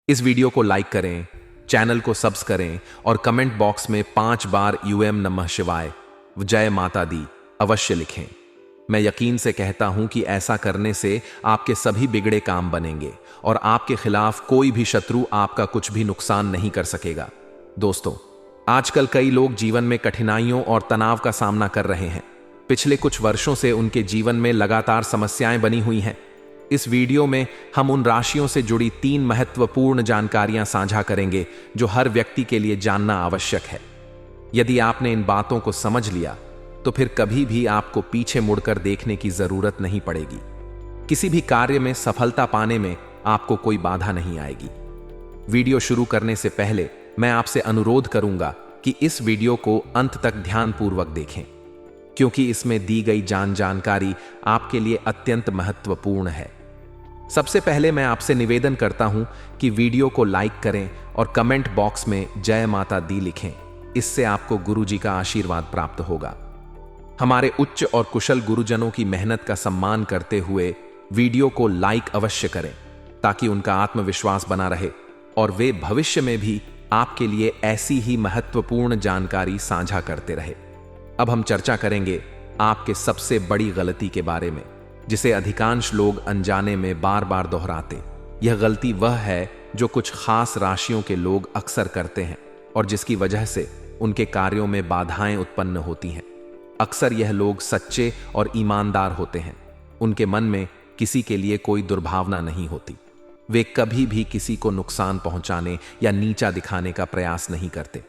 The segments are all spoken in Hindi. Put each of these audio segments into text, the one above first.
इस वीडियो को लाइक करें, चैनल को सब्स करें और कमेंट बॉक्स में 5 बार यूएम नमः शिवाय जय माता दी अवश्य लिखें। मैं यकीन से कहता हूं कि ऐसा करने से आपके सभी बिगड़े काम बनेंगे और आपके खिलाफ कोई भी शत्रु आपका कुछ भी नुकसान नहीं कर सकेगा। दोस्तों, आजकल कई लोग जीवन में कठिनाइयों और तनाव का सामना कर रहे हैं। पिछले कुछ वर्षों से उनके जीवन में लगातार समस्याएं बनी हुई हैं। इस वीडियो में हम उन राशियों से जुड़ी 3 महत्वपूर्ण जानकारियां साझा करेंगे जो हर व्यक्ति के लिए जानना आवश्यक है। यदि आपने इन बातों को समझ लिया तो फिर कभी भी आपको पीछे मुड़कर देखने की जरूरत नहीं पड़ेगी। किसी भी कार्य में सफलता पाने में आपको कोई बाधा नहीं आएगी। वीडियो शुरू करने से पहले मैं आपसे अनुरोध करूंगा कि इस वीडियो को अंत तक ध्यानपूर्वक देखें, क्योंकि इसमें दी गई जानकारी आपके लिए अत्यंत महत्वपूर्ण है। सबसे पहले मैं आपसे निवेदन करता हूं कि वीडियो को लाइक करें और कमेंट बॉक्स में जय माता दी लिखें। इससे आपको गुरुजी का आशीर्वाद प्राप्त होगा। हमारे उच्च और कुशल गुरुजनों की मेहनत का सम्मान करते हुए वीडियो को लाइक अवश्य करें, ताकि उनका आत्मविश्वास बना रहे और वे भविष्य में भी आपके लिए ऐसी ही महत्वपूर्ण जानकारी साझा करते रहे। अब हम चर्चा करेंगे आपके सबसे बड़ी गलती के बारे में, जिसे अधिकांश लोग अनजाने में बार बार दोहराते। यह गलती वह है जो कुछ खास राशियों के लोग अक्सर करते हैं और जिसकी वजह से उनके कार्यों में बाधाएं उत्पन्न होती हैं। अक्सर यह लोग सच्चे और ईमानदार होते हैं। उनके मन में किसी के लिए कोई दुर्भावना नहीं होती। वे कभी भी किसी को नुकसान पहुंचाने या नीचा दिखाने का प्रयास नहीं करते।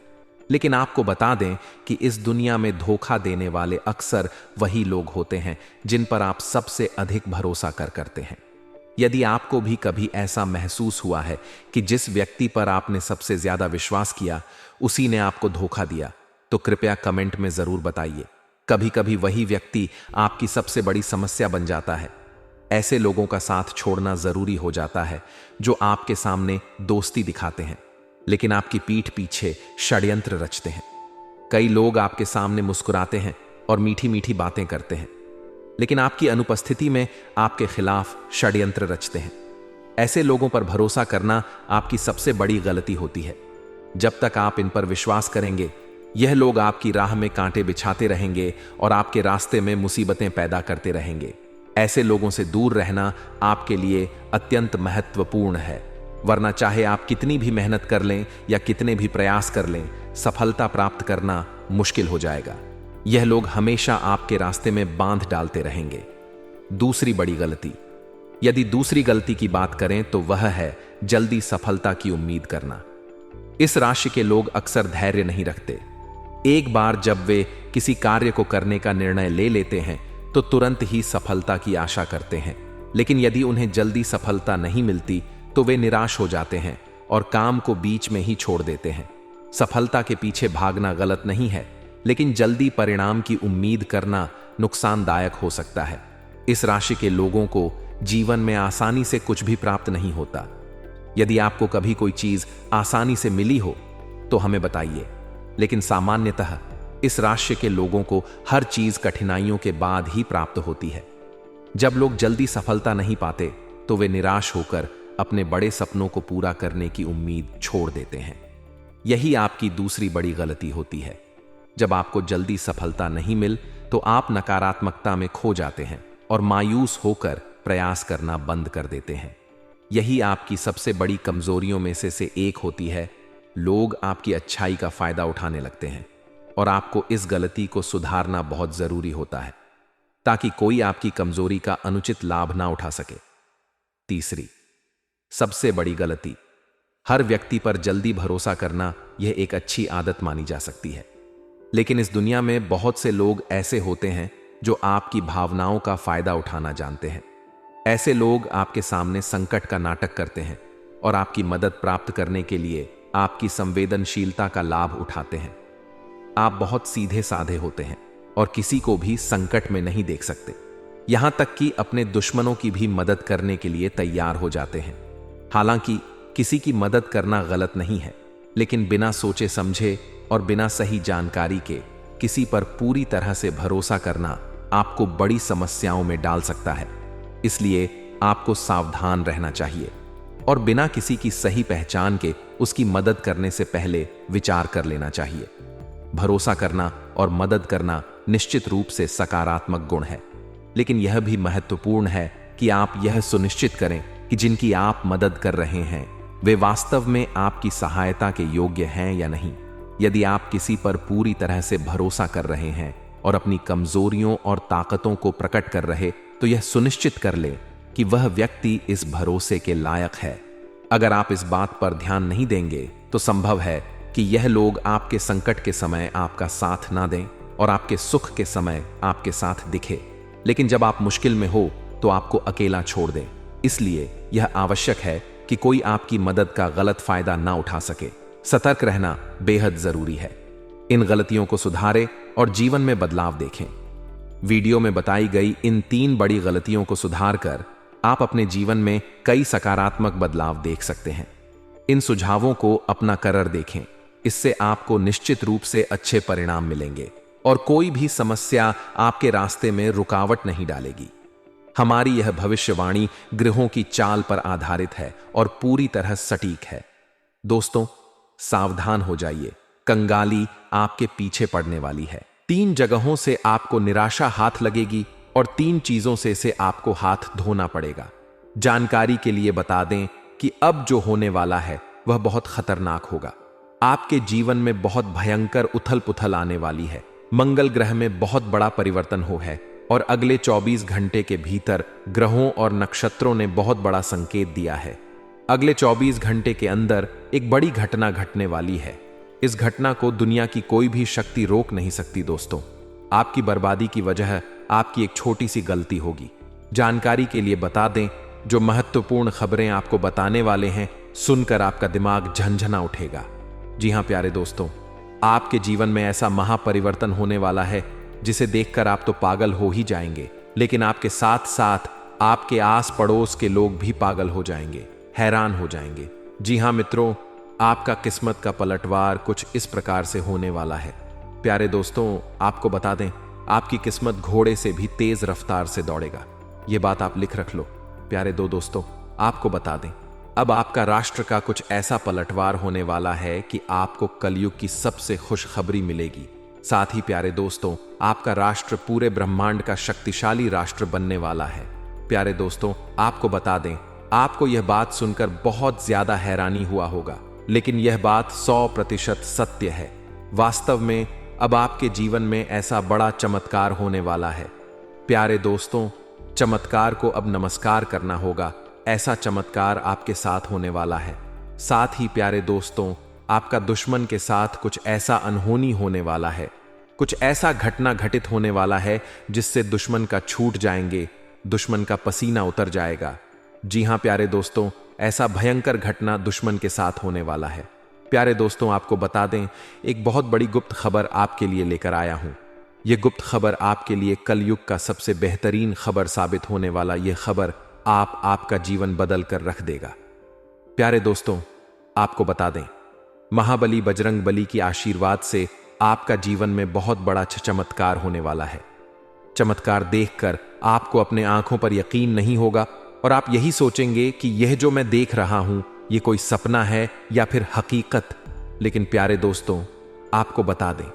लेकिन आपको बता दें कि इस दुनिया में धोखा देने वाले अक्सर वही लोग होते हैं जिन पर आप सबसे अधिक भरोसा करते हैं। यदि आपको भी कभी ऐसा महसूस हुआ है कि जिस व्यक्ति पर आपने सबसे ज्यादा विश्वास किया उसी ने आपको धोखा दिया, तो कृपया कमेंट में जरूर बताइए। कभी कभी वही व्यक्ति आपकी सबसे बड़ी समस्या बन जाता है। ऐसे लोगों का साथ छोड़ना जरूरी हो जाता है जो आपके सामने दोस्ती दिखाते हैं लेकिन आपकी पीठ पीछे षड्यंत्र रचते हैं। कई लोग आपके सामने मुस्कुराते हैं और मीठी मीठी बातें करते हैं, लेकिन आपकी अनुपस्थिति में आपके खिलाफ षड्यंत्र रचते हैं। ऐसे लोगों पर भरोसा करना आपकी सबसे बड़ी गलती होती है। जब तक आप इन पर विश्वास करेंगे, यह लोग आपकी राह में कांटे बिछाते रहेंगे और आपके रास्ते में मुसीबतें पैदा करते रहेंगे। ऐसे लोगों से दूर रहना आपके लिए अत्यंत महत्वपूर्ण है, वरना चाहे आप कितनी भी मेहनत कर लें या कितने भी प्रयास कर लें, सफलता प्राप्त करना मुश्किल हो जाएगा। यह लोग हमेशा आपके रास्ते में बांध डालते रहेंगे। दूसरी बड़ी गलती, यदि दूसरी गलती की बात करें तो वह है जल्दी सफलता की उम्मीद करना। इस राशि के लोग अक्सर धैर्य नहीं रखते। एक बार जब वे किसी कार्य को करने का निर्णय ले लेते हैं तो तुरंत ही सफलता की आशा करते हैं, लेकिन यदि उन्हें जल्दी सफलता नहीं मिलती तो वे निराश हो जाते हैं और काम को बीच में ही छोड़ देते हैं। सफलता के पीछे भागना गलत नहीं है, लेकिन जल्दी परिणाम की उम्मीद करना नुकसानदायक हो सकता है। इस राशि के लोगों को जीवन में आसानी से कुछ भी प्राप्त नहीं होता। यदि आपको कभी कोई चीज आसानी से मिली हो तो हमें बताइए, लेकिन सामान्यतः इस राशि के लोगों को हर चीज कठिनाइयों के बाद ही प्राप्त होती है। जब लोग जल्दी सफलता नहीं पाते तो वे निराश होकर अपने बड़े सपनों को पूरा करने की उम्मीद छोड़ देते हैं। यही आपकी दूसरी बड़ी गलती होती है। जब आपको जल्दी सफलता नहीं मिल तो आप नकारात्मकता में खो जाते हैं और मायूस होकर प्रयास करना बंद कर देते हैं। यही आपकी सबसे बड़ी कमजोरियों में से एक होती है। लोग आपकी अच्छाई का फायदा उठाने लगते हैं और आपको इस गलती को सुधारना बहुत जरूरी होता है, ताकि कोई आपकी कमजोरी का अनुचित लाभ ना उठा सके। तीसरी सबसे बड़ी गलती, हर व्यक्ति पर जल्दी भरोसा करना यह एक अच्छी आदत मानी जा सकती है, लेकिन इस दुनिया में बहुत से लोग ऐसे होते हैं जो आपकी भावनाओं का फायदा उठाना जानते हैं। ऐसे लोग आपके सामने संकट का नाटक करते हैं और आपकी मदद प्राप्त करने के लिए आपकी संवेदनशीलता का लाभ उठाते हैं। आप बहुत सीधे साधे होते हैं और किसी को भी संकट में नहीं देख सकते, यहां तक कि अपने दुश्मनों की भी मदद करने के लिए तैयार हो जाते हैं। हालांकि किसी की मदद करना गलत नहीं है, लेकिन बिना सोचे समझे और बिना सही जानकारी के किसी पर पूरी तरह से भरोसा करना आपको बड़ी समस्याओं में डाल सकता है। इसलिए आपको सावधान रहना चाहिए। और बिना किसी की सही पहचान के उसकी मदद करने से पहले विचार कर लेना चाहिए। भरोसा करना और मदद करना निश्चित रूप से सकारात्मक गुण है, लेकिन यह भी महत्वपूर्ण है कि आप यह सुनिश्चित करें कि जिनकी आप मदद कर रहे हैं वे वास्तव में आपकी सहायता के योग्य हैं या नहीं। यदि आप किसी पर पूरी तरह से भरोसा कर रहे हैं और अपनी कमजोरियों और ताकतों को प्रकट कर रहे, तो यह सुनिश्चित कर ले कि वह व्यक्ति इस भरोसे के लायक है। अगर आप इस बात पर ध्यान नहीं देंगे तो संभव है कि यह लोग आपके संकट के समय आपका साथ ना दें और आपके सुख के समय आपके साथ दिखे, लेकिन जब आप मुश्किल में हो तो आपको अकेला छोड़ दें। इसलिए यह आवश्यक है कि कोई आपकी मदद का गलत फायदा ना उठा सके। सतर्क रहना बेहद जरूरी है। इन गलतियों को सुधारें और जीवन में बदलाव देखें। वीडियो में बताई गई इन 3 बड़ी गलतियों को सुधार कर आप अपने जीवन में कई सकारात्मक बदलाव देख सकते हैं। इन सुझावों को अपना कर देखें, इससे आपको निश्चित रूप से अच्छे परिणाम मिलेंगे और कोई भी समस्या आपके रास्ते में रुकावट नहीं डालेगी। हमारी यह भविष्यवाणी ग्रहों की चाल पर आधारित है और पूरी तरह सटीक है। दोस्तों, सावधान हो जाइए, कंगाली आपके पीछे पड़ने वाली है। 3 जगहों से आपको निराशा हाथ लगेगी और 3 चीजों से इसे आपको हाथ धोना पड़ेगा। जानकारी के लिए बता दें कि अब जो होने वाला है वह बहुत खतरनाक होगा। आपके जीवन में बहुत भयंकर उथल पुथल आने वाली है। मंगल ग्रह में बहुत बड़ा परिवर्तन हो है और अगले 24 घंटे के भीतर ग्रहों और नक्षत्रों ने बहुत बड़ा संकेत दिया है। अगले 24 घंटे के अंदर एक बड़ी घटना घटने वाली है। इस घटना को दुनिया की कोई भी शक्ति रोक नहीं सकती। दोस्तों, आपकी बर्बादी की वजह आपकी एक छोटी सी गलती होगी। जानकारी के लिए बता दें, जो महत्वपूर्ण खबरें आपको बताने वाले हैं, सुनकर आपका दिमाग झंझना उठेगा। जी हां प्यारे दोस्तों, आपके जीवन में ऐसा महापरिवर्तन होने वाला है जिसे देखकर आप तो पागल हो ही जाएंगे, लेकिन आपके साथ साथ आपके आस पड़ोस के लोग भी पागल हो जाएंगे, हैरान हो जाएंगे। जी हां मित्रों, आपका किस्मत का पलटवार कुछ इस प्रकार से होने वाला है। प्यारे दोस्तों, आपको बता दें, आपकी किस्मत घोड़े से भी तेज रफ्तार से दौड़ेगा। यह बात आप लिख रख लो। प्यारे दोस्तों, आपको बता दें, अब आपका राष्ट्र का कुछ ऐसा पलटवार होने वाला है कि आपको कलयुग की सबसे खुशखबरी मिलेगी। साथ ही प्यारे दोस्तों, आपका राष्ट्र पूरे ब्रह्मांड का शक्तिशाली राष्ट्र बनने वाला है। प्यारे दोस्तों, आपको बता दें, आपको यह बात सुनकर बहुत ज्यादा हैरानी हुआ होगा, लेकिन यह बात 100% सत्य है। वास्तव में अब आपके जीवन में ऐसा बड़ा चमत्कार होने वाला है। प्यारे दोस्तों, चमत्कार को अब नमस्कार करना होगा। ऐसा चमत्कार आपके साथ होने वाला है। साथ ही प्यारे दोस्तों, आपका दुश्मन के साथ कुछ ऐसा अनहोनी होने वाला है। कुछ ऐसा घटना घटित होने वाला है जिससे दुश्मन का छूट जाएंगे, दुश्मन का पसीना उतर जाएगा। जी हां प्यारे दोस्तों, ऐसा भयंकर घटना दुश्मन के साथ होने वाला है। प्यारे दोस्तों, आपको बता दें, एक बहुत बड़ी गुप्त खबर आपके लिए लेकर आया हूं। यह गुप्त खबर आपके लिए कलयुग का सबसे बेहतरीन खबर साबित होने वाला यह खबर आपका जीवन बदल कर रख देगा। प्यारे दोस्तों, आपको बता दें, महाबली बजरंग बली की आशीर्वाद से आपका जीवन में बहुत बड़ा चमत्कार होने वाला है। चमत्कार देखकर आपको अपने आंखों पर यकीन नहीं होगा और आप यही सोचेंगे कि यह जो मैं देख रहा हूं यह कोई सपना है या फिर हकीकत। लेकिन प्यारे दोस्तों, आपको बता दें,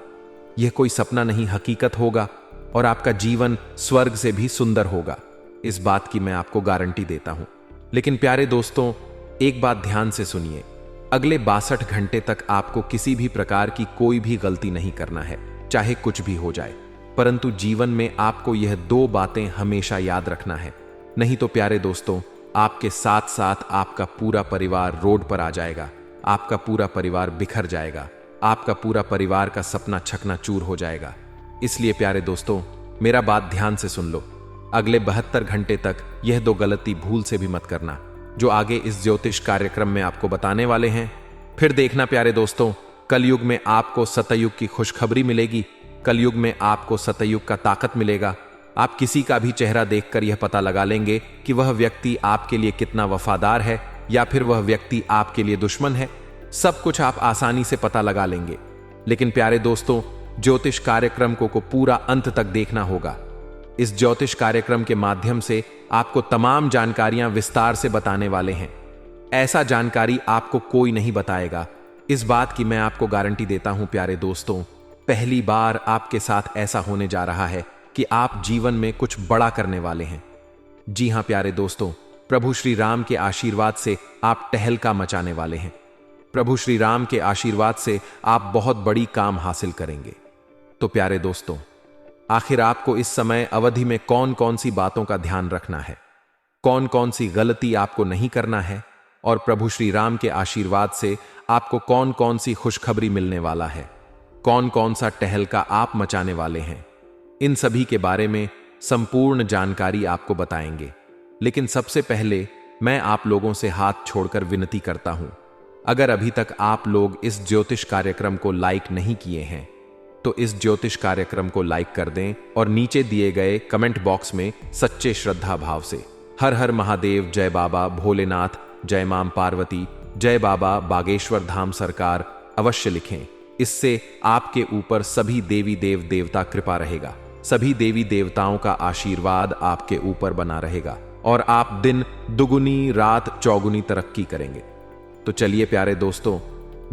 यह कोई सपना नहीं, हकीकत होगा और आपका जीवन स्वर्ग से भी सुंदर होगा। इस बात की मैं आपको गारंटी देता हूं। लेकिन प्यारे दोस्तों, एक बात ध्यान से सुनिए, अगले 62 घंटे तक आपको किसी भी प्रकार की कोई भी गलती नहीं करना है, चाहे कुछ भी हो जाए। परंतु जीवन में आपको यह 2 बातें हमेशा याद रखना है, नहीं तो प्यारे दोस्तों, आपके साथ साथ आपका पूरा परिवार रोड पर आ जाएगा, आपका पूरा परिवार बिखर जाएगा, आपका पूरा परिवार का सपना चकनाचूर हो जाएगा। इसलिए प्यारे दोस्तों, मेरा बात ध्यान से सुन लो। अगले 72 घंटे तक यह 2 गलती भूल से भी मत करना, जो आगे इस ज्योतिष कार्यक्रम में आपको बताने वाले हैं। फिर देखना प्यारे दोस्तों, कलयुग में आपको सतयुग की खुशखबरी मिलेगी। कलयुग में आपको सतयुग का ताकत मिलेगा। आप किसी का भी चेहरा देखकर यह पता लगा लेंगे कि वह व्यक्ति आपके लिए कितना वफादार है या फिर वह व्यक्ति आपके लिए दुश्मन है। सब कुछ आप आसानी से पता लगा लेंगे। लेकिन प्यारे दोस्तों, ज्योतिष कार्यक्रम को पूरा अंत तक देखना होगा। इस ज्योतिष कार्यक्रम के माध्यम से आपको तमाम जानकारियां विस्तार से बताने वाले हैं। ऐसा जानकारी आपको कोई नहीं बताएगा। इस बात की मैं आपको गारंटी देता हूं प्यारे दोस्तों। पहली बार आपके साथ ऐसा होने जा रहा है कि आप जीवन में कुछ बड़ा करने वाले हैं। जी हां प्यारे दोस्तों, प्रभु श्री राम के आशीर्वाद से आप टहलका मचाने वाले हैं। प्रभु श्री राम के आशीर्वाद से आप बहुत बड़ी काम हासिल करेंगे। तो प्यारे दोस्तों, आखिर आपको इस समय अवधि में कौन कौन सी बातों का ध्यान रखना है, कौन कौन सी गलती आपको नहीं करना है, और प्रभु श्री राम के आशीर्वाद से आपको कौन कौन सी खुशखबरी मिलने वाला है, कौन कौन सा टहलका आप मचाने वाले हैं, इन सभी के बारे में संपूर्ण जानकारी आपको बताएंगे। लेकिन सबसे पहले मैं आप लोगों से हाथ छोड़कर विनती करता हूं, अगर अभी तक आप लोग इस ज्योतिष कार्यक्रम को लाइक नहीं किए हैं तो इस ज्योतिष कार्यक्रम को लाइक कर दें और नीचे दिए गए कमेंट बॉक्स में सच्चे श्रद्धा भाव से हर हर महादेव, जय बाबा भोलेनाथ, जय मां पार्वती, जय बाबा बागेश्वर धाम सरकार अवश्य लिखें। इससे आपके ऊपर सभी देवी देव देवता कृपा रहेगा, सभी देवी देवताओं का आशीर्वाद आपके ऊपर बना रहेगा और आप दिन दुगुनी रात चौगुनी तरक्की करेंगे। तो चलिए प्यारे दोस्तों,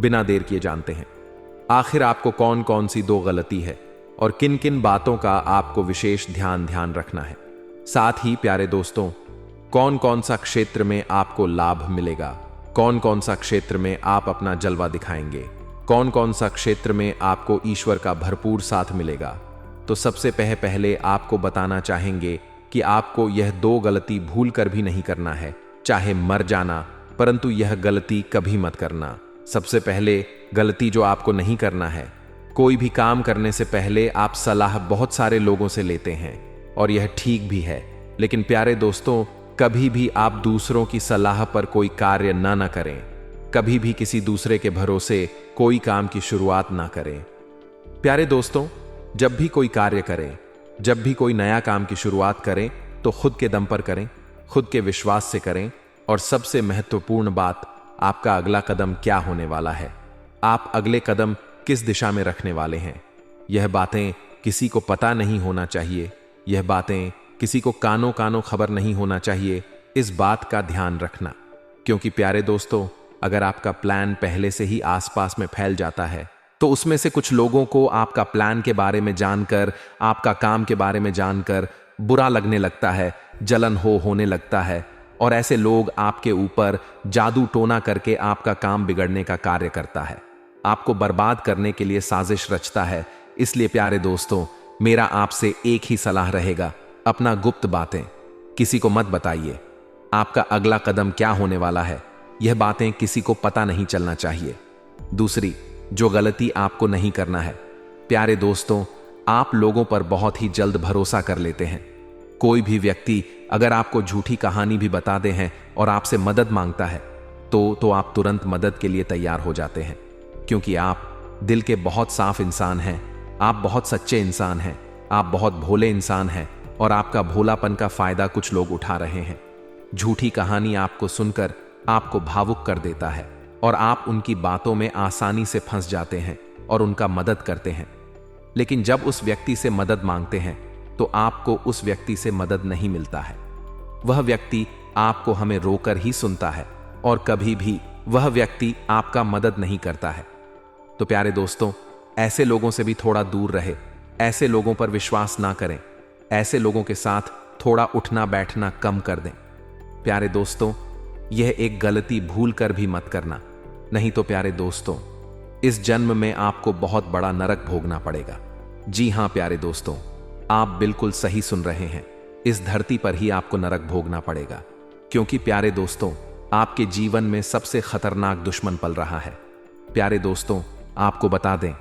बिना देर किए जानते हैं आखिर आपको कौन कौन सी दो गलती है और किन किन बातों का आपको विशेष ध्यान रखना है। साथ ही प्यारे दोस्तों, कौन कौन सा क्षेत्र में आपको लाभ मिलेगा, कौन कौन सा क्षेत्र में आप अपना जलवा दिखाएंगे, कौन कौन सा क्षेत्र में आपको ईश्वर का भरपूर साथ मिलेगा। तो सबसे पहले आपको बताना चाहेंगे कि आपको यह दो गलती भूल कर भी नहीं करना है, चाहे मर जाना, परंतु यह गलती कभी मत करना। सबसे पहले गलती जो आपको नहीं करना है, कोई भी काम करने से पहले आप सलाह बहुत सारे लोगों से लेते हैं और यह ठीक भी है, लेकिन प्यारे दोस्तों, कभी भी आप दूसरों की सलाह पर कोई कार्य ना करें, कभी भी किसी दूसरे के भरोसे कोई काम की शुरुआत ना करें। प्यारे दोस्तों, जब भी कोई कार्य करें, जब भी कोई नया काम की शुरुआत करें तो खुद के दम पर करें, खुद के विश्वास से करें, और सबसे महत्वपूर्ण बात, आपका अगला कदम क्या होने वाला है, आप अगले कदम किस दिशा में रखने वाले हैं, यह बातें किसी को पता नहीं होना चाहिए, यह बातें किसी को कानों कानों खबर नहीं होना चाहिए। इस बात का ध्यान रखना, क्योंकि प्यारे दोस्तों, अगर आपका प्लान पहले से ही आसपास में फैल जाता है तो उसमें से कुछ लोगों को आपका प्लान के बारे में जानकर, आपका काम के बारे में जानकर बुरा लगने लगता है, जलन होने लगता है, और ऐसे लोग आपके ऊपर जादू टोना करके आपका काम बिगड़ने का कार्य करता है, आपको बर्बाद करने के लिए साजिश रचता है। इसलिए प्यारे दोस्तों, मेरा आपसे एक ही सलाह रहेगा, अपना गुप्त बातें किसी को मत बताइए। आपका अगला कदम क्या होने वाला है, यह बातें किसी को पता नहीं चलना चाहिए। दूसरी जो गलती आपको नहीं करना है, प्यारे दोस्तों, आप लोगों पर बहुत ही जल्द भरोसा कर लेते हैं। कोई भी व्यक्ति अगर आपको झूठी कहानी भी बता दे हैं और आपसे मदद मांगता है तो आप तुरंत मदद के लिए तैयार हो जाते हैं, क्योंकि आप दिल के बहुत साफ इंसान हैं, आप बहुत सच्चे इंसान हैं, आप बहुत भोले इंसान हैं, और आपका भोलापन का फायदा कुछ लोग उठा रहे हैं। झूठी कहानी आपको सुनकर आपको भावुक कर देता है और आप उनकी बातों में आसानी से फंस जाते हैं और उनका मदद करते हैं। लेकिन जब उस व्यक्ति से मदद मांगते हैं तो आपको उस व्यक्ति से मदद नहीं मिलता है। वह व्यक्ति आपको हमें रोकर ही सुनता है और कभी भी वह व्यक्ति आपका मदद नहीं करता है। तो प्यारे दोस्तों, ऐसे लोगों से भी थोड़ा दूर रहे, ऐसे लोगों पर विश्वास ना करें, ऐसे लोगों के साथ थोड़ा उठना बैठना कम कर दें। प्यारे दोस्तों, यह एक गलती भूल कर भी मत करना, नहीं तो प्यारे दोस्तों, इस जन्म में आपको बहुत बड़ा नरक भोगना पड़ेगा। जी हां प्यारे दोस्तों, आप बिल्कुल सही सुन रहे हैं, इस धरती पर ही आपको नरक भोगना पड़ेगा, क्योंकि प्यारे दोस्तों, आपके जीवन में सबसे खतरनाक दुश्मन पल रहा है। प्यारे दोस्तों, आपको बता दें,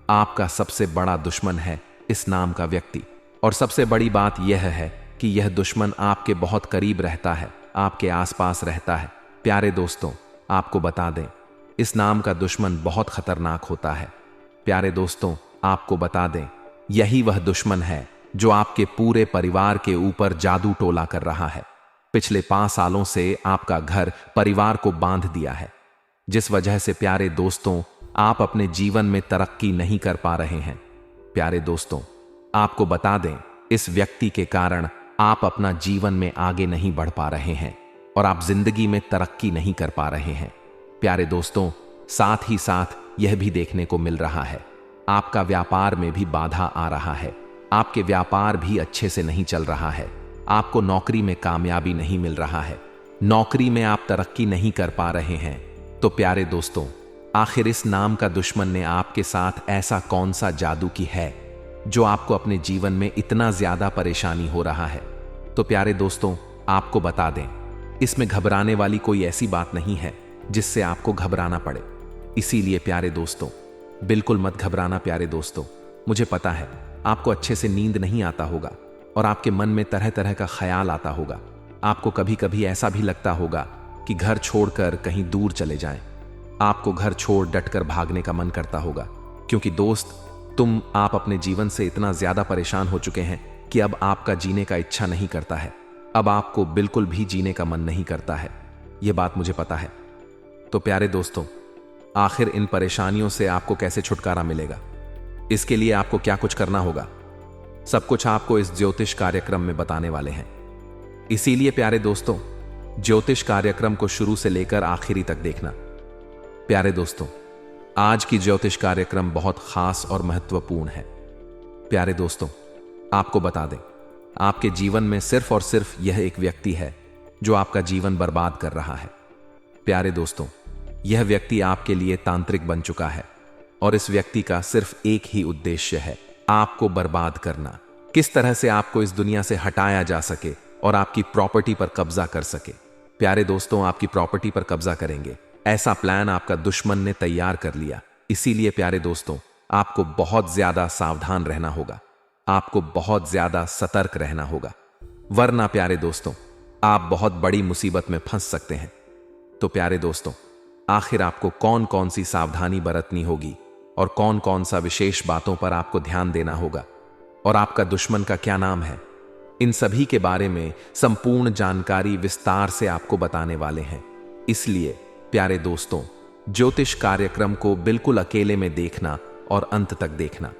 आपका सबसे बड़ा दुश्मन है इस नाम का व्यक्ति, और सबसे बड़ी बात यह है कि यह दुश्मन आपके बहुत करीब रहता है, आपके आसपास रहता है। प्यारे दोस्तों, आपको बता दें, इस नाम का दुश्मन बहुत खतरनाक होता है। प्यारे दोस्तों, आपको बता दें, यही वह दुश्मन है जो आपके पूरे परिवार के ऊपर जादू टोला कर रहा है। पिछले 5 सालों से आपका घर परिवार को बांध दिया है, जिस वजह से प्यारे दोस्तों, आप अपने जीवन में तरक्की नहीं कर पा रहे हैं। प्यारे दोस्तों, आपको बता दें, इस व्यक्ति के कारण आप अपना जीवन में आगे नहीं बढ़ पा रहे हैं और आप जिंदगी में तरक्की नहीं कर पा रहे हैं। प्यारे दोस्तों, साथ ही साथ यह भी देखने को मिल रहा है आपका व्यापार में भी बाधा आ रहा है। आपके व्यापार भी अच्छे से नहीं चल रहा है। आपको नौकरी में कामयाबी नहीं मिल रहा है। नौकरी में आप तरक्की नहीं कर पा रहे हैं। तो प्यारे दोस्तों, आखिर इस नाम का दुश्मन ने आपके साथ ऐसा कौन सा जादू की है जो आपको अपने जीवन में इतना ज्यादा परेशानी हो रहा है? तो प्यारे दोस्तों, आपको बता दें, इसमें घबराने वाली कोई ऐसी बात नहीं है जिससे आपको घबराना पड़े। इसीलिए प्यारे दोस्तों, बिल्कुल मत घबराना। प्यारे दोस्तों, मुझे पता है आपको अच्छे से नींद नहीं आता होगा और आपके मन में तरह तरह का ख्याल आता होगा। आपको कभी कभी ऐसा भी लगता होगा कि घर छोड़कर कहीं दूर चले जाएं। आपको घर छोड़ डटकर भागने का मन करता होगा, क्योंकि दोस्त, आप अपने जीवन से इतना ज्यादा परेशान हो चुके हैं कि अब आपका जीने का इच्छा नहीं करता है। अब आपको बिल्कुल भी जीने का मन नहीं करता है। यह बात मुझे पता है। तो प्यारे दोस्तों, आखिर इन परेशानियों से आपको कैसे छुटकारा मिलेगा? इसके लिए आपको क्या कुछ करना होगा, सब कुछ आपको इस ज्योतिष कार्यक्रम में बताने वाले हैं। इसीलिए प्यारे दोस्तों, ज्योतिष कार्यक्रम को शुरू से लेकर आखिरी तक देखना। प्यारे दोस्तों, आज की ज्योतिष कार्यक्रम बहुत खास और महत्वपूर्ण है। प्यारे दोस्तों, आपको बता दें, आपके जीवन में सिर्फ और सिर्फ यह एक व्यक्ति है जो आपका जीवन बर्बाद कर रहा है। प्यारे दोस्तों, यह व्यक्ति आपके लिए तांत्रिक बन चुका है और इस व्यक्ति का सिर्फ एक ही उद्देश्य है, आपको बर्बाद करना। किस तरह से आपको इस दुनिया से हटाया जा सके और आपकी प्रॉपर्टी पर कब्जा कर सके। प्यारे दोस्तों, आपकी प्रॉपर्टी पर कब्जा करेंगे, ऐसा प्लान आपका दुश्मन ने तैयार कर लिया। इसीलिए प्यारे दोस्तों, आपको बहुत ज्यादा सावधान रहना होगा। आपको बहुत ज्यादा सतर्क रहना होगा, वरना प्यारे दोस्तों, आप बहुत बड़ी मुसीबत में फंस सकते हैं। तो प्यारे दोस्तों, आखिर आपको कौन कौन सी सावधानी बरतनी होगी और कौन कौन सा विशेष बातों पर आपको ध्यान देना होगा और आपका दुश्मन का क्या नाम है, इन सभी के बारे में संपूर्ण जानकारी विस्तार से आपको बताने वाले हैं। इसलिए प्यारे दोस्तों, ज्योतिष कार्यक्रम को बिल्कुल अकेले में देखना और अंत तक देखना।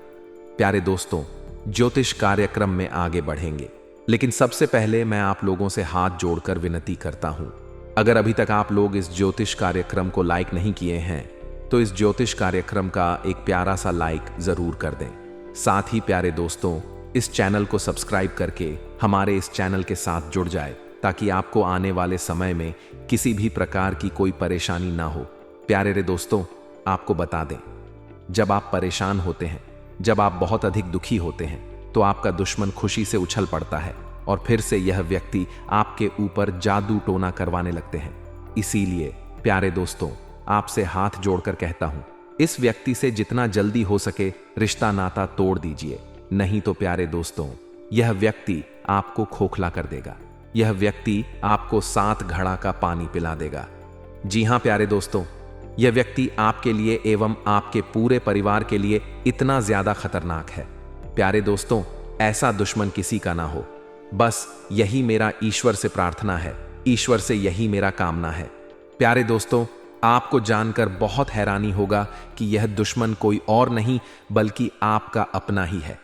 प्यारे दोस्तों, ज्योतिष कार्यक्रम में आगे बढ़ेंगे, लेकिन सबसे पहले मैं आप लोगों से हाथ जोड़कर विनती करता हूं, अगर अभी तक आप लोग इस ज्योतिष कार्यक्रम को लाइक नहीं किए हैं तो इस ज्योतिष कार्यक्रम का एक प्यारा सा लाइक जरूर कर दें। साथ ही प्यारे दोस्तों, इस चैनल को सब्सक्राइब करके हमारे इस चैनल के साथ जुड़ जाए, ताकि आपको आने वाले समय में किसी भी प्रकार की कोई परेशानी ना हो। प्यारे दोस्तों, आपको बता दें, जब आप परेशान होते हैं, जब आप बहुत अधिक दुखी होते हैं, तो आपका दुश्मन खुशी से उछल पड़ता है और फिर से यह व्यक्ति आपके ऊपर जादू टोना करवाने लगते हैं। इसीलिए प्यारे दोस्तों, आपसे हाथ जोड़कर कहता हूं, इस व्यक्ति से जितना जल्दी हो सके रिश्ता नाता तोड़ दीजिए, नहीं तो प्यारे दोस्तों, यह व्यक्ति आपको खोखला कर देगा। यह व्यक्ति आपको 7 घड़ा का पानी पिला देगा। जी हां प्यारे दोस्तों, यह व्यक्ति आपके लिए एवं आपके पूरे परिवार के लिए इतना ज्यादा खतरनाक है। प्यारे दोस्तों, ऐसा दुश्मन किसी का ना हो, बस यही मेरा ईश्वर से प्रार्थना है, ईश्वर से यही मेरा कामना है। प्यारे दोस्तों, आपको जानकर बहुत हैरानी होगा कि यह दुश्मन कोई और नहीं बल्कि आपका अपना ही है।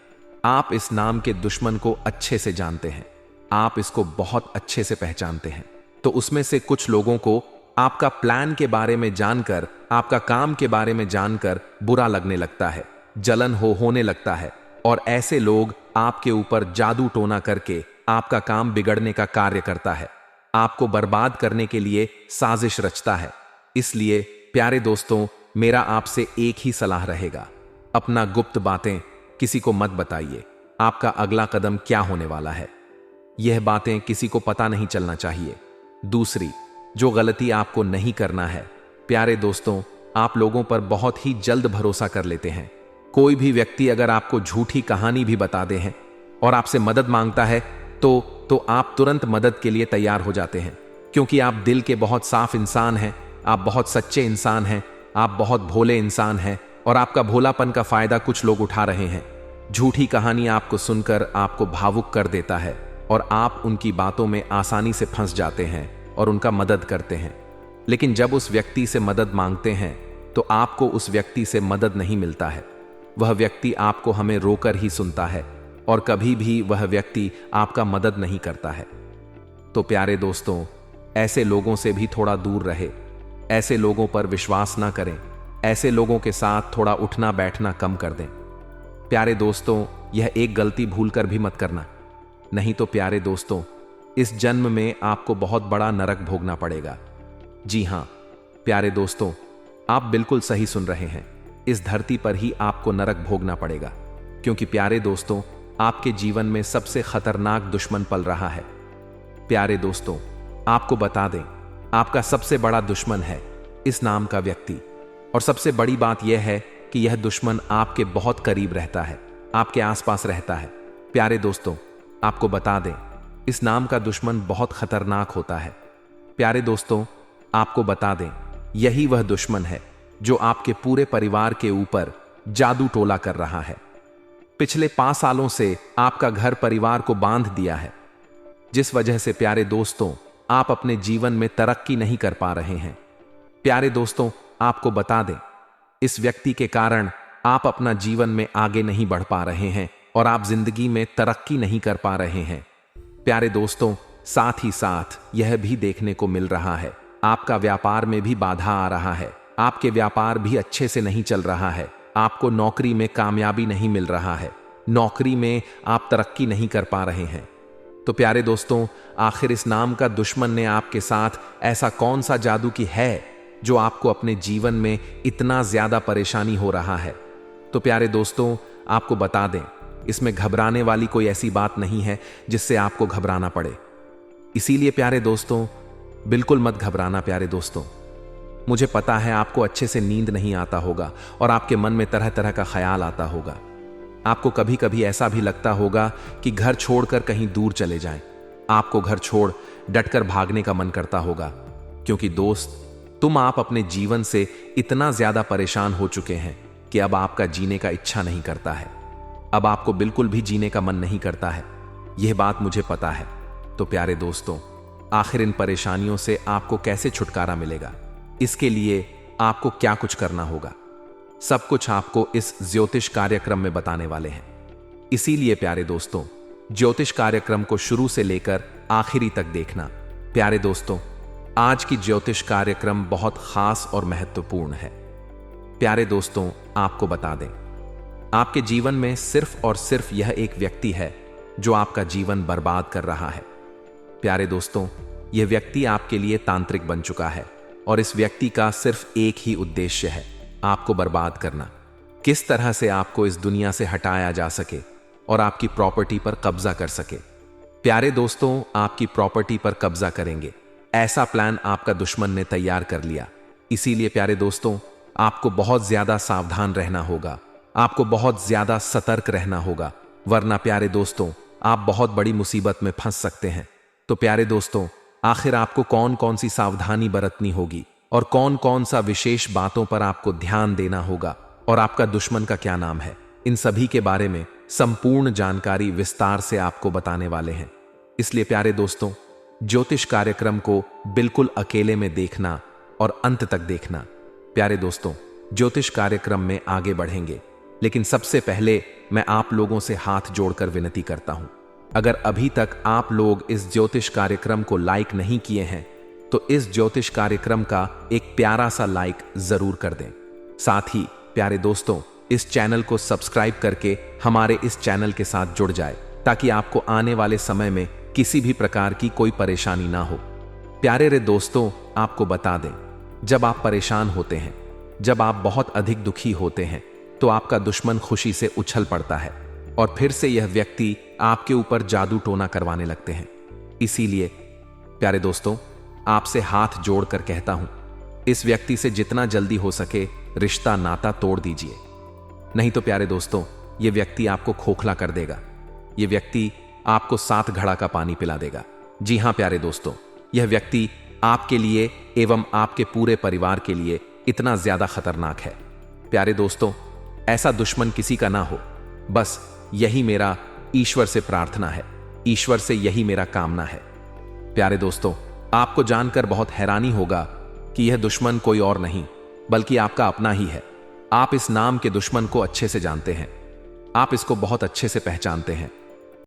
आप इस नाम के दुश्मन को अच्छे से जानते हैं, आप इसको बहुत अच्छे से पहचानते हैं। तो उसमें से कुछ लोगों को आपका प्लान के बारे में जानकर, आपका काम के बारे में जानकर बुरा लगने लगता है, जलन होने लगता है, और ऐसे लोग आपके ऊपर जादू टोना करके आपका काम बिगड़ने का कार्य करता है, आपको बर्बाद करने के लिए साजिश रचता है। इसलिए प्यारे दोस्तों, मेरा आपसे एक ही सलाह रहेगा, अपना गुप्त बातें किसी को मत बताइए। आपका अगला कदम क्या होने वाला है, यह बातें किसी को पता नहीं चलना चाहिए। दूसरी, जो गलती आपको नहीं करना है, प्यारे दोस्तों, आप लोगों पर बहुत ही जल्द भरोसा कर लेते हैं। कोई भी व्यक्ति अगर आपको झूठी कहानी भी बता दे हैं और आपसे मदद मांगता है तो आप तुरंत मदद के लिए तैयार हो जाते हैं, क्योंकि आप दिल के बहुत साफ इंसान हैं, आप बहुत सच्चे इंसान हैं, आप बहुत भोले इंसान हैं, और आपका भोलापन का फायदा कुछ लोग उठा रहे हैं। झूठी कहानी आपको सुनकर आपको भावुक कर देता है और आप उनकी बातों में आसानी से फंस जाते हैं और उनका मदद करते हैं। लेकिन जब उस व्यक्ति से मदद मांगते हैं तो आपको उस व्यक्ति से मदद नहीं मिलता है। वह व्यक्ति आपको हमें रोकर ही सुनता है और कभी भी वह व्यक्ति आपका मदद नहीं करता है। तो प्यारे दोस्तों, ऐसे लोगों से भी थोड़ा दूर रहे। ऐसे लोगों पर विश्वास ना करें। ऐसे लोगों के साथ थोड़ा उठना बैठना कम कर दें। प्यारे दोस्तों, यह एक गलती भूलकर भी मत करना, नहीं तो प्यारे दोस्तों, इस जन्म में आपको बहुत बड़ा नरक भोगना पड़ेगा। जी हां प्यारे दोस्तों, आप बिल्कुल सही सुन रहे हैं। इस धरती पर ही आपको नरक भोगना पड़ेगा, क्योंकि प्यारे दोस्तों, आपके जीवन में सबसे खतरनाक दुश्मन पल रहा है। प्यारे दोस्तों, आपको बता दें, आपका सबसे बड़ा दुश्मन है इस नाम का व्यक्ति। और सबसे बड़ी बात यह है कि यह दुश्मन आपके बहुत करीब रहता है, आपके आसपास रहता है। प्यारे दोस्तों, आपको बता दें, इस नाम का दुश्मन बहुत खतरनाक होता है। प्यारे दोस्तों, आपको बता दें, यही वह दुश्मन है जो आपके पूरे परिवार के ऊपर जादू टोला कर रहा है। पिछले 5 सालों से आपका घर परिवार को बांध दिया है, जिस वजह से प्यारे दोस्तों, आप अपने जीवन में तरक्की नहीं कर पा रहे हैं। प्यारे दोस्तों, आपको बता दें, इस व्यक्ति के कारण आप अपना जीवन में आगे नहीं बढ़ पा रहे हैं और आप जिंदगी में तरक्की नहीं कर पा रहे हैं। प्यारे दोस्तों, साथ ही साथ यह भी देखने को मिल रहा है, आपका व्यापार में भी बाधा आ रहा है। आपके व्यापार भी अच्छे से नहीं चल रहा है। आपको नौकरी में कामयाबी नहीं मिल रहा है। नौकरी में आप तरक्की नहीं कर पा रहे हैं। तो प्यारे दोस्तों, आखिर इस नाम का दुश्मन ने आपके साथ ऐसा कौन सा जादू की है जो आपको अपने जीवन में इतना ज्यादा परेशानी हो रहा है? तो प्यारे दोस्तों, आपको बता दें, इसमें घबराने वाली कोई ऐसी बात नहीं है जिससे आपको घबराना पड़े। इसीलिए प्यारे दोस्तों, बिल्कुल मत घबराना। प्यारे दोस्तों, मुझे पता है आपको अच्छे से नींद नहीं आता होगा और आपके मन में तरह तरह का ख्याल आता होगा। आपको कभी कभी ऐसा भी लगता होगा कि घर छोड़कर कहीं दूर चले जाएं। आपको घर छोड़ डटकर भागने का मन करता होगा, क्योंकि दोस्त, आप अपने जीवन से इतना ज्यादा परेशान हो चुके हैं कि अब आपका जीने का इच्छा नहीं करता है। अब आपको बिल्कुल भी जीने का मन नहीं करता है। यह बात मुझे पता है। तो प्यारे दोस्तों, आखिर इन परेशानियों से आपको कैसे छुटकारा मिलेगा? इसके लिए आपको क्या कुछ करना होगा, सब कुछ आपको इस ज्योतिष कार्यक्रम में बताने वाले हैं। इसीलिए प्यारे दोस्तों, ज्योतिष कार्यक्रम को शुरू से लेकर आखिरी तक देखना। प्यारे दोस्तों, आज की ज्योतिष कार्यक्रम बहुत खास और महत्वपूर्ण है। प्यारे दोस्तों, आपको बता दें, आपके जीवन में सिर्फ और सिर्फ यह एक व्यक्ति है जो आपका जीवन बर्बाद कर रहा है। प्यारे दोस्तों, यह व्यक्ति आपके लिए तांत्रिक बन चुका है और इस व्यक्ति का सिर्फ एक ही उद्देश्य है, आपको बर्बाद करना। किस तरह से आपको इस दुनिया से हटाया जा सके और आपकी प्रॉपर्टी पर कब्जा कर सके। प्यारे दोस्तों, आपकी प्रॉपर्टी पर कब्जा करेंगे, ऐसा प्लान आपका दुश्मन ने तैयार कर लिया। इसीलिए प्यारे दोस्तों, आपको बहुत ज्यादा सावधान रहना होगा, आपको बहुत ज्यादा सतर्क रहना होगा, वरना प्यारे दोस्तों, आप बहुत बड़ी मुसीबत में फंस सकते हैं। तो प्यारे दोस्तों, आखिर आपको कौन कौन सी सावधानी बरतनी होगी और कौन कौन सा विशेष बातों पर आपको ध्यान देना होगा और आपका दुश्मन का क्या नाम है, इन सभी के बारे में संपूर्ण जानकारी विस्तार से आपको बताने वाले हैं। इसलिए प्यारे दोस्तों, ज्योतिष कार्यक्रम को बिल्कुल अकेले में देखना और अंत तक देखना। प्यारे दोस्तों, ज्योतिष कार्यक्रम में आगे बढ़ेंगे, लेकिन सबसे पहले मैं आप लोगों से हाथ जोड़कर विनती करता हूं, अगर अभी तक आप लोग इस ज्योतिष कार्यक्रम को लाइक नहीं किए हैं तो इस ज्योतिष कार्यक्रम का एक प्यारा सा लाइक जरूर कर दें। साथ ही प्यारे दोस्तों, इस चैनल को सब्सक्राइब करके हमारे इस चैनल के साथ जुड़ जाए, ताकि आपको आने वाले समय में किसी भी प्रकार की कोई परेशानी ना हो। प्यारे रे दोस्तों, आपको बता दें, जब आप परेशान होते हैं, जब आप बहुत अधिक दुखी होते हैं, तो आपका दुश्मन खुशी से उछल पड़ता है और फिर से यह व्यक्ति आपके ऊपर जादू टोना करवाने लगते हैं। इसीलिए प्यारे दोस्तों, आपसे हाथ जोड़कर कहता हूं, इस व्यक्ति से जितना जल्दी हो सके रिश्ता नाता तोड़ दीजिए। नहीं तो प्यारे दोस्तों, यह व्यक्ति आपको खोखला कर देगा। यह व्यक्ति आपको 7 घड़ा का पानी पिला देगा। जी हां प्यारे दोस्तों, यह व्यक्ति आपके लिए एवं आपके पूरे परिवार के लिए इतना ज्यादा खतरनाक है। प्यारे दोस्तों, ऐसा दुश्मन किसी का ना हो, बस यही मेरा ईश्वर से प्रार्थना है, ईश्वर से यही मेरा कामना है। प्यारे दोस्तों, आपको जानकर बहुत हैरानी होगा कि यह दुश्मन कोई और नहीं बल्कि आपका अपना ही है। आप इस नाम के दुश्मन को अच्छे से जानते हैं, आप इसको बहुत अच्छे से पहचानते हैं।